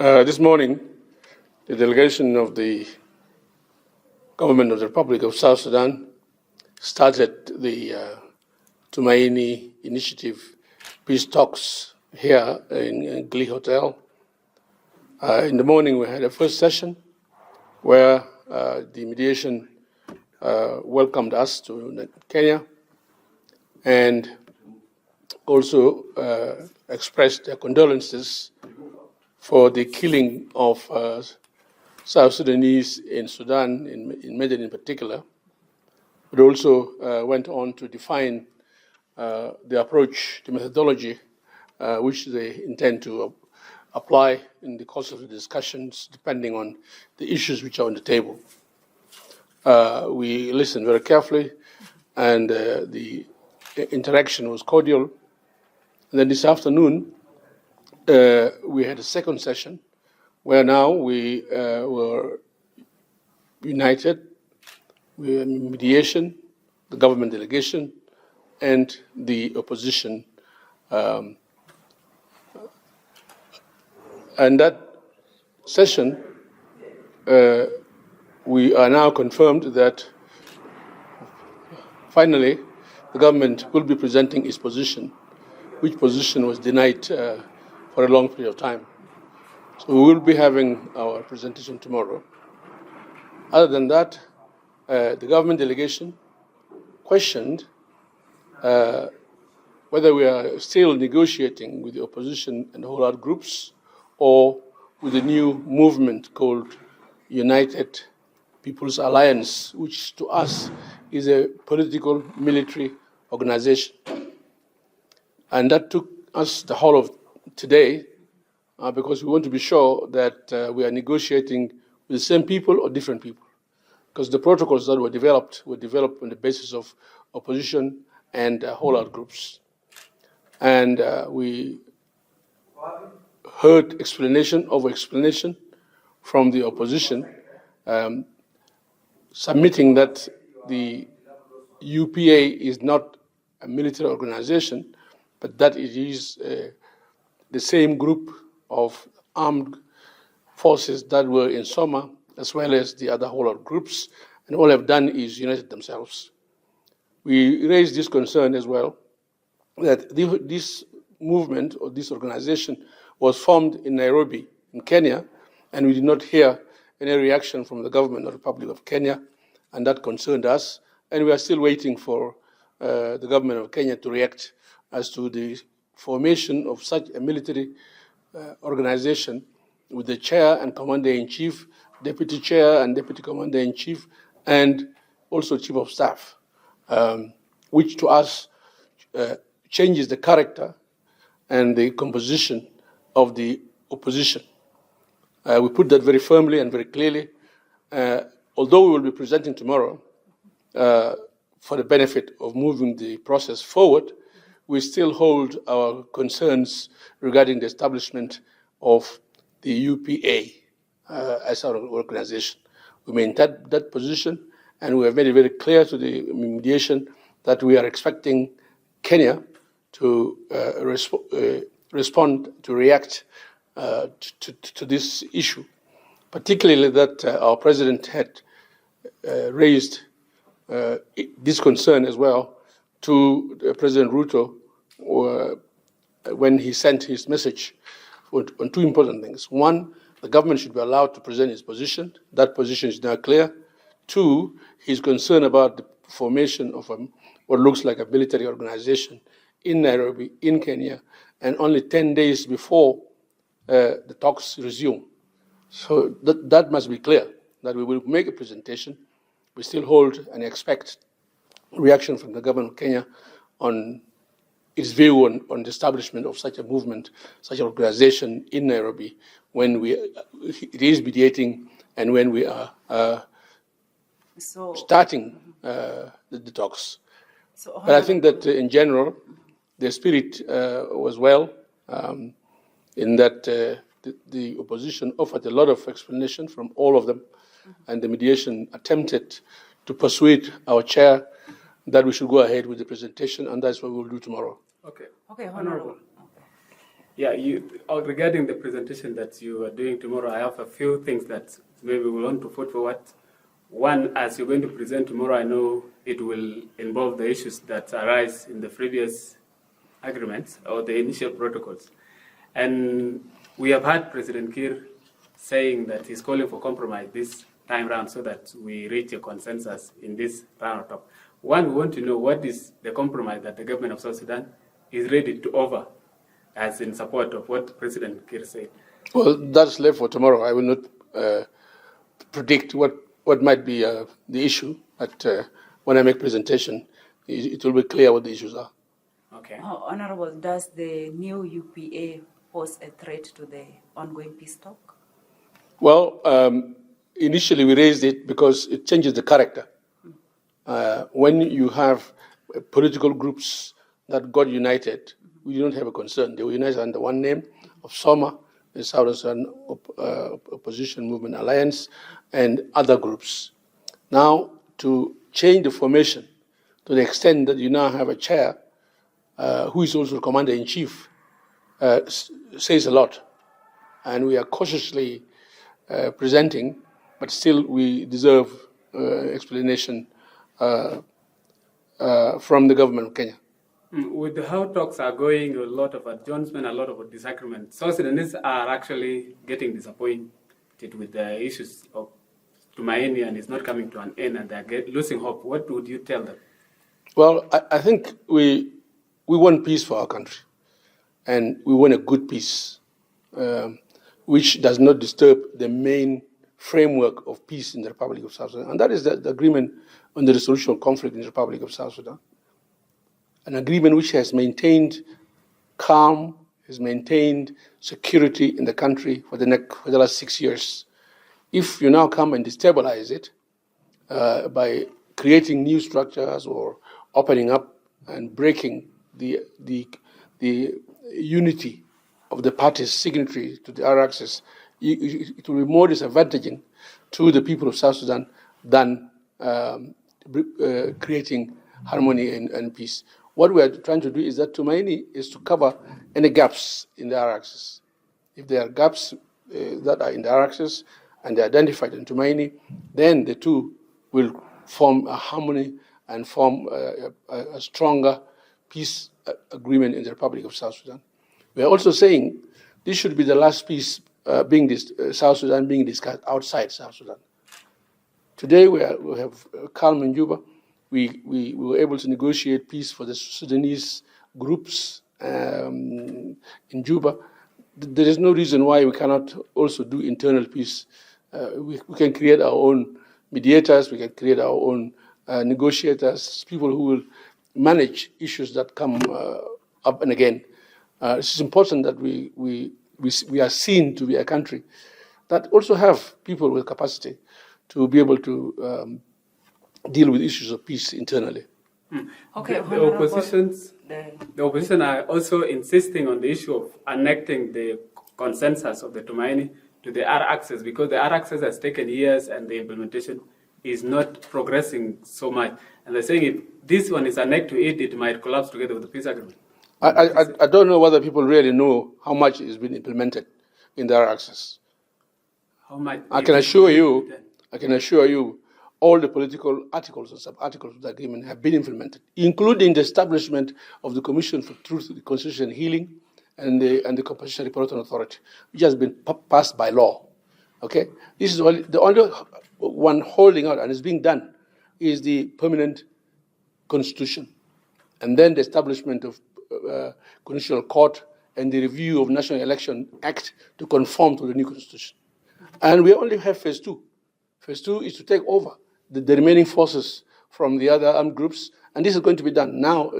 This morning, the delegation of the government of the Republic of South Sudan started the Tumaini initiative peace talks here in Glee Hotel. In the morning, we had a first session where the mediation welcomed us to Kenya and also expressed their condolences for the killing of South Sudanese in Sudan, in Medellin in particular, but also went on to define the approach, the methodology which they intend to apply in the course of the discussions, depending on the issues which are on the table. We listened very carefully, and the interaction was cordial. And then this afternoon, we had a second session where now we were united with mediation, the government delegation, and the opposition. And that session, we are now confirmed that finally the government will be presenting its position, which position was denied for a long period of time. So we will be having our presentation tomorrow. Other than that, the government delegation questioned whether we are still negotiating with the opposition and whole groups or with a new movement called United People's Alliance, which to us is a political military organization. And that took us the whole of today because we want to be sure that we are negotiating with the same people or different people. Because the protocols that were developed on the basis of opposition and whole groups. And we heard explanation from the opposition, submitting that the UPA is not a military organization, but that it is the same group of armed forces that were in Soma, as well as the other whole groups, and all have done is united themselves. We raised this concern as well, that this movement or this organization was formed in Nairobi, in Kenya, and we did not hear any reaction from the government of the Republic of Kenya, and that concerned us. And we are still waiting for the government of Kenya to react as to the formation of such a military organization with the chair and commander-in-chief, deputy chair and deputy commander-in-chief, and also chief of staff, which to us changes the character and the composition of the opposition. We put that very firmly and very clearly. Although we will be presenting tomorrow for the benefit of moving the process forward, we still hold our concerns regarding the establishment of the UPA as our organization. We maintain that position, and we have made it very clear to the mediation that we are expecting Kenya to respond, to react to this issue, particularly that our president had raised this concern as well to President Ruto when he sent his message on two important things. One, the government should be allowed to present its position. That position is now clear. Two, he's concerned about the formation of what looks like a military organization in Nairobi, in Kenya, and only 10 days before the talks resume. So that must be clear, that we will make a presentation. We still hold and expect reaction from the government of Kenya on its view on the establishment of such a movement, such an organization in Nairobi, when it is mediating and when we are starting the talks. But I think that in general, the spirit was well, in that the opposition offered a lot of explanation from all of them, and the mediation attempted to persuade our chair that we should go ahead with the presentation, and that's what we'll do tomorrow. Okay, Honorable. Yeah, regarding the presentation that you are doing tomorrow, I have a few things that maybe we want to put forward. One, as you're going to present tomorrow, I know it will involve the issues that arise in the previous agreements or the initial protocols. And we have had President Kiir saying that he's calling for compromise this time round so that we reach a consensus in this round of talk. One, we want to know what is the compromise that the government of South Sudan is ready to offer as in support of what President Kiir said. Well, that's left for tomorrow. I will not predict what might be the issue, but when I make presentation, it will be clear what the issues are. Okay. Honorable, does the new UPA pose a threat to the ongoing peace talk? Well, initially we raised it because it changes the character. When you have political groups that got united, we don't have a concern. They were united under one name of SOMA, the Southern Sudan Opposition Movement Alliance, and other groups. Now, to change the formation to the extent that you now have a chair who is also commander-in-chief says a lot. And we are cautiously presenting, but still we deserve explanation from the government of Kenya. With how talks are going, a lot of adjournment, a lot of disagreement, South Sudanese are actually getting disappointed with the issues of Tumaini, and it's not coming to an end, and they're losing hope. What would you tell them? Well, I think we want peace for our country, and we want a good peace, which does not disturb the main framework of peace in the Republic of South Sudan, and that is the agreement on the resolution of conflict in the Republic of South Sudan. An agreement which has maintained calm, has maintained security in the country for the last 6 years. If you now come and destabilize it by creating new structures or opening up and breaking the unity of the parties signatory to the RXS, it will be more disadvantaging to the people of South Sudan than creating harmony and peace. What we are trying to do is that Tumaini is to cover any gaps in the RXS. If there are gaps that are in the RXS and they're identified in Tumaini, then the two will form a harmony and form a stronger peace agreement in the Republic of South Sudan. We are also saying this should be the last peace South Sudan being discussed outside South Sudan. Today we have calm in Juba. We were able to negotiate peace for the Sudanese groups in Juba. There is no reason why we cannot also do internal peace. We can create our own mediators, we can create our own negotiators, people who will manage issues that come up and again. It's important that we are seen to be a country that also have people with capacity to be able to deal with issues of peace internally. Okay, the opposition are also insisting on the issue of annexing the consensus of the Tumaini to the R-axis, because the R-axis has taken years and the implementation is not progressing so much. And they're saying if this one is annexed to it, it might collapse together with the peace agreement. I don't know whether people really know how much has been implemented in the R-axis. How much? I can assure you, all the political articles and sub-articles of the agreement have been implemented, including the establishment of the Commission for Truth, Reconciliation and Healing and the Compensation Reporting Authority, which has been passed by law. Okay? This is the only one holding out and is being done is the permanent constitution. And then the establishment of Constitutional Court and the review of National Election Act to conform to the new constitution. And we only have phase 2. Phase 2 is to take over the remaining forces from the other armed groups, and this is going to be done. Now,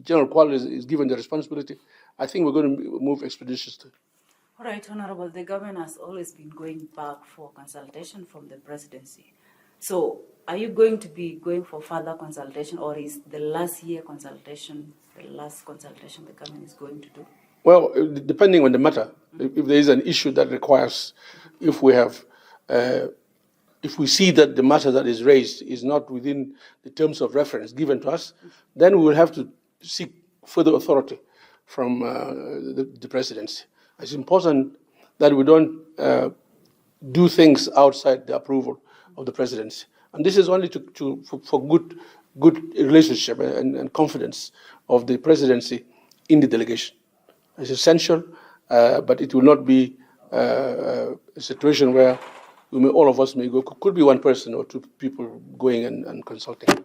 General Kwal is given the responsibility. I think we're going to move expeditiously. All right, Honorable, the government has always been going back for consultation from the presidency. So are you going to be going for further consultation, or is the last consultation the government is going to do? Well, depending on the matter, if there is an issue that requires, if we see that the matter that is raised is not within the terms of reference given to us, then we will have to seek further authority from the presidency. It's important that we don't do things outside the approval of the presidency. And this is only for good relationship and confidence of the presidency in the delegation. It's essential, but it will not be a situation where all of us may go. Could be one person or two people going and consulting.